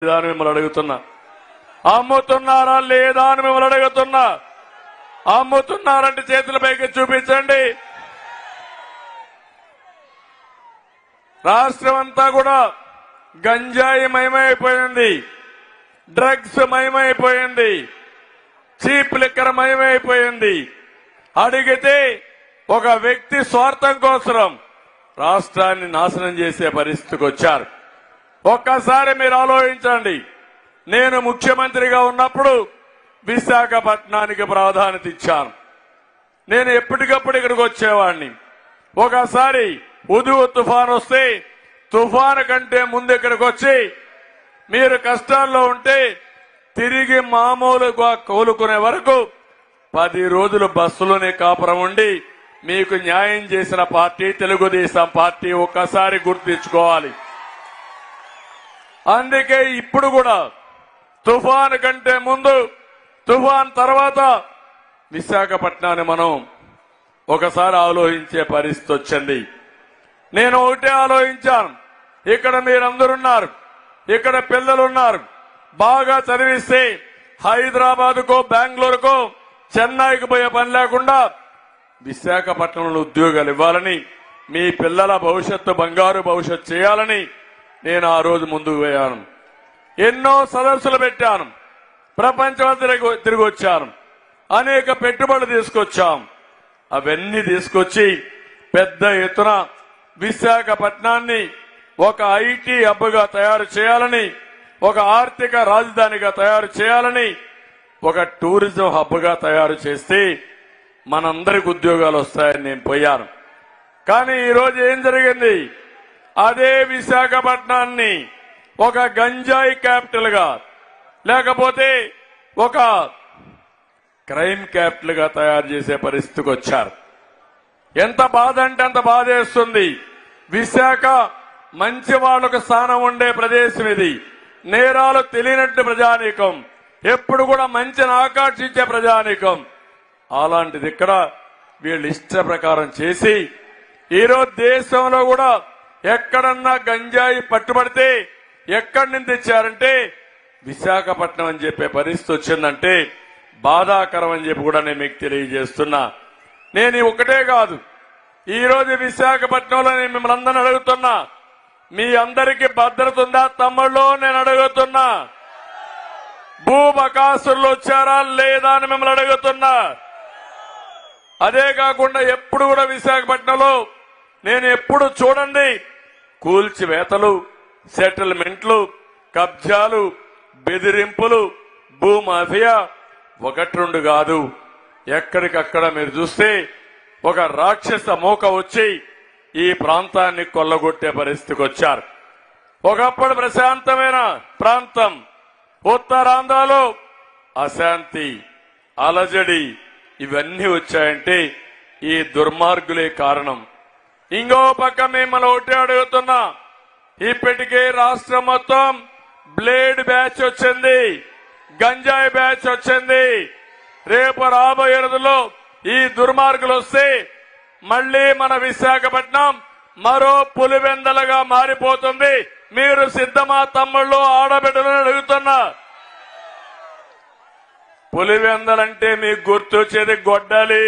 అని మిమ్మల్ని అడుగుతున్నా. అమ్ముతున్నారా లేదా అని మిమ్మల్ని అడుగుతున్నా. అమ్ముతున్నారంటే చేతుల పైకి చూపించండి. రాష్ట్రం అంతా కూడా గంజాయి మయమైపోయింది, డ్రగ్స్ మయమైపోయింది, చీప్ లిక్కర్ మయమైపోయింది. అడిగితే ఒక వ్యక్తి స్వార్థం కోసం రాష్ట్రాన్ని నాశనం చేసే పరిస్థితికి వచ్చారు. ఒక్కసారి మీరు ఆలోచించండి. నేను ముఖ్యమంత్రిగా ఉన్నప్పుడు విశాఖపట్నానికి ప్రాధాన్యత ఇచ్చాను. నేను ఎప్పటికప్పుడు ఇక్కడికి వచ్చేవాడిని. ఒకసారి ఉదువు తుఫాను వస్తే తుఫాను కంటే ముందు ఇక్కడికి వచ్చి మీరు కష్టాల్లో ఉంటే తిరిగి మామూలుగా కోలుకునే వరకు 10 రోజులు బస్సులోనే కాపురం ఉండి మీకు న్యాయం చేసిన పార్టీ తెలుగుదేశం పార్టీ. ఒక్కసారి గుర్తించుకోవాలి. అందుకే ఇప్పుడు కూడా తుఫాను కంటే ముందు, తుఫాన్ తర్వాత విశాఖపట్నాన్ని మనం ఒకసారి ఆలోచించే పరిస్థితి వచ్చింది. నేను ఒకటే ఆలోచించాను. ఇక్కడ మీరందరున్నారు, ఇక్కడ పిల్లలున్నారు. బాగా చదివిస్తే హైదరాబాద్కో బెంగళూరుకో చెన్నైకి పోయే పని లేకుండా విశాఖపట్నంలో ఉద్యోగాలు ఇవ్వాలని, మీ పిల్లల భవిష్యత్తు బంగారు భవిష్యత్తు చేయాలని నేను ఆ రోజు ముందుకు పోయాను. ఎన్నో సదస్సులు పెట్టాను. ప్రపంచం తిరిగి వచ్చాను. అనేక పెట్టుబడులు తీసుకొచ్చాం. అవన్నీ తీసుకొచ్చి పెద్ద ఎత్తున విశాఖపట్నాన్ని ఒక ఐటీ హబ్గా తయారు చేయాలని, ఒక ఆర్థిక రాజధానిగా తయారు చేయాలని, ఒక టూరిజం హబ్గా తయారు చేస్తే మనందరికి ఉద్యోగాలు వస్తాయని నేను పోయాను. కానీ ఈరోజు ఏం జరిగింది? అదే విశాఖపట్నాన్ని ఒక గంజాయి క్యాపిటల్ గా లేకపోతే ఒక క్రైమ్ క్యాపిటల్ గా తయారు చేసే పరిస్థితికి వచ్చారు. ఎంత బాధ అంటే అంత బాధేస్తుంది. విశాఖ మంచి వాళ్లకు స్థానం ఉండే ప్రదేశం ఇది. నేరాలు తెలియనట్టు ప్రజానీకం, ఎప్పుడు కూడా మంచిని ఆకర్షించే ప్రజానీకం. అలాంటిది ఇక్కడ వీళ్ళు ఇష్ట ప్రకారం చేసి ఈరోజు దేశంలో కూడా ఎక్కడన్నా గంజాయి పట్టుబడితే ఎక్కడి నుంచి తెచ్చారంటే విశాఖపట్నం అని చెప్పే పరిస్థితి వచ్చిందంటే బాధాకరం అని చెప్పి కూడా నేను మీకు తెలియజేస్తున్నా. నేను ఒకటే కాదు, ఈ రోజు విశాఖపట్నంలో నేను మిమ్మల్ని అందరిని అడుగుతున్నా, మీ అందరికీ భద్రత ఉందా తమ్ముళ్ళు? నేను అడుగుతున్నా. భూబకాసురులు వచ్చారా లేదా అని మిమ్మల్ని అడుగుతున్నా. అదే కాకుండా ఎప్పుడు కూడా విశాఖపట్నంలో నేను ఎప్పుడు చూడండి కూల్చివేతలు, సెటిల్మెంట్లు, కబ్జాలు, బెదిరింపులు, భూమాఫియా 1-2 కాదు. ఎక్కడికక్కడ మీరు చూస్తే ఒక రాక్షస మూక వచ్చి ఈ ప్రాంతాన్ని కొల్లగొట్టే పరిస్థితికి వచ్చారు. ఒకప్పుడు ప్రశాంతమైన ప్రాంతం ఉత్తరాంధ్రలో అశాంతి, అలజడి ఇవన్నీ వచ్చాయంటే ఈ దుర్మార్గులే కారణం. ఇంకో పక్క మిమ్మల్ని ఒకటే అడుగుతున్నా, ఇప్పటికే రాష్ట్రం మొత్తం బ్లేడ్ బ్యాచ్ వచ్చింది, గంజాయి బ్యాచ్ వచ్చింది. రేపు రాబోయే రోజుల్లో ఈ దుర్మార్గులు వస్తే మళ్లీ మన విశాఖపట్నం మరో పులివెందలుగా మారిపోతుంది. మీరు సిద్ధమా తమ్ముళ్ళు, ఆడబిడ్డలను అడుగుతున్నా. పులివెందలంటే మీకు గుర్తొచ్చేది గొడ్డలి,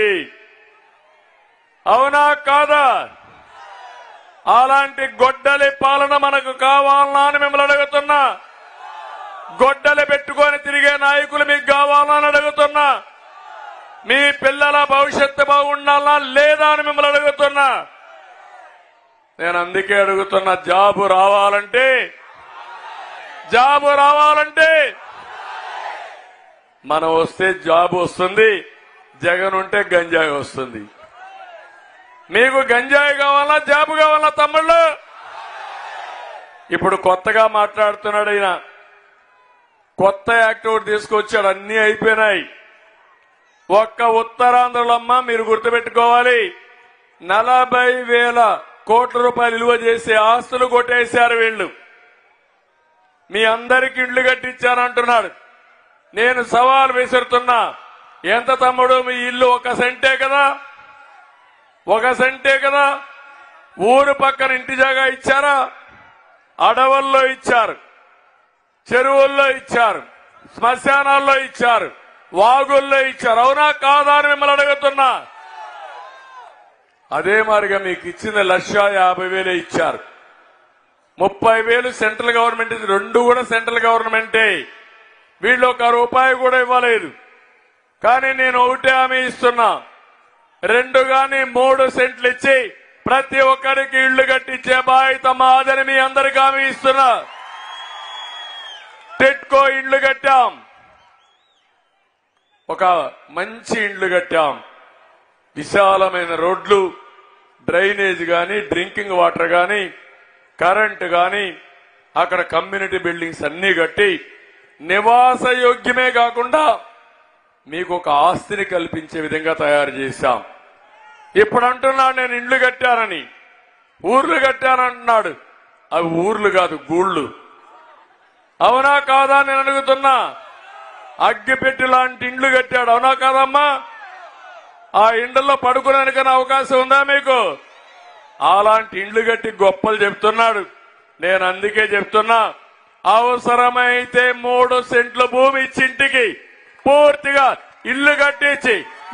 అవునా కాదా? అలాంటి గొడ్డలి పాలన మనకు కావాలనా అని మిమ్మల్ని అడుగుతున్నా. గొడ్డలి పెట్టుకొని తిరిగే నాయకులు మీకు కావాలా అని అడుగుతున్నా. మీ పిల్లల భవిష్యత్తు బాగుండాలా లేదా అని మిమ్మల్ని అడుగుతున్నా. నేను అందుకే అడుగుతున్నా, జాబు రావాలంటే మనం వస్తే జాబు వస్తుంది, జగన్ ఉంటే గంజాయి వస్తుంది. మీకు గంజాయి కావాలా, జాబు కావాలా తమ్ముళ్ళు? ఇప్పుడు కొత్తగా మాట్లాడుతున్నాడు ఈయన. కొత్త యాక్ట్ ఒకటి తీసుకొచ్చాడు, అన్ని అయిపోయినాయి. ఒక్క ఉత్తరాంధ్రలో అమ్మ మీరు గుర్తుపెట్టుకోవాలి, 40,000 కోట్ల రూపాయలు విలువ చేసే ఆస్తులు కొట్టేశారు వీళ్లు. మీ అందరికి ఇండ్లు కట్టించారంటున్నాడు. నేను సవాల్ విసురుతున్నా, ఎంత తమ్ముడు మీ ఇల్లు? 1 సెంటే కదా, 1 సెంటే కదా. ఊరు పక్కన ఇంటి జాగా ఇచ్చారా? అడవుల్లో ఇచ్చారు. చెరువుల్లో ఇచ్చారు, శ్మశానాల్లో ఇచ్చారు, వాగుల్లో ఇచ్చారు. అవునా కాదా అని మిమ్మల్ని అడుగుతున్నా. అదే మాదిరిగా మీకు ఇచ్చిన 1,50,000 ఇచ్చారు. 30,000 సెంట్రల్ గవర్నమెంట్, ఇది 2 కూడా సెంట్రల్ గవర్నమెంటే. వీళ్ళు ₹1 కూడా ఇవ్వలేదు. కానీ నేను ఒకటే హామీ ఇస్తున్నా, 2 గాని 3 సెంట్లు ఇచ్చి ప్రతి ఒక్కరికి ఇళ్లు కట్టించే బాధ్యత మాదని మీ అందరికీ హామీ ఇస్తున్నా. టిట్కో ఇళ్లు కట్టాం, ఒక మంచి ఇండ్లు కట్టాం. విశాలమైన రోడ్లు, డ్రైనేజ్ గాని, డ్రింకింగ్ వాటర్ గాని, కరెంటు గాని, అక్కడ కమ్యూనిటీ బిల్డింగ్స్ అన్ని కట్టి నివాస యోగ్యమే కాకుండా మీకు ఒక ఆస్తిని కల్పించే విధంగా తయారు చేశాం. ఇప్పుడు అంటున్నాడు నేను ఇండ్లు కట్టానని, ఊర్లు కట్టానంటున్నాడు. అవి ఊర్లు కాదు, గూళ్ళు. అవునా కాదా నేను అడుగుతున్నా. అగ్గిపెట్టి లాంటి ఇండ్లు కట్టాడు. అవునా కాదమ్మా? ఆ ఇండ్లలో పడుకోవడానికైనా అవకాశం ఉందా మీకు? అలాంటి ఇండ్లు కట్టి గొప్పలు చెప్తున్నాడు. నేను అందుకే చెప్తున్నా, అవసరమైతే 3 సెంట్ల భూమి ఇచ్చి ఇంటికి పూర్తిగా ఇల్లు కట్టించి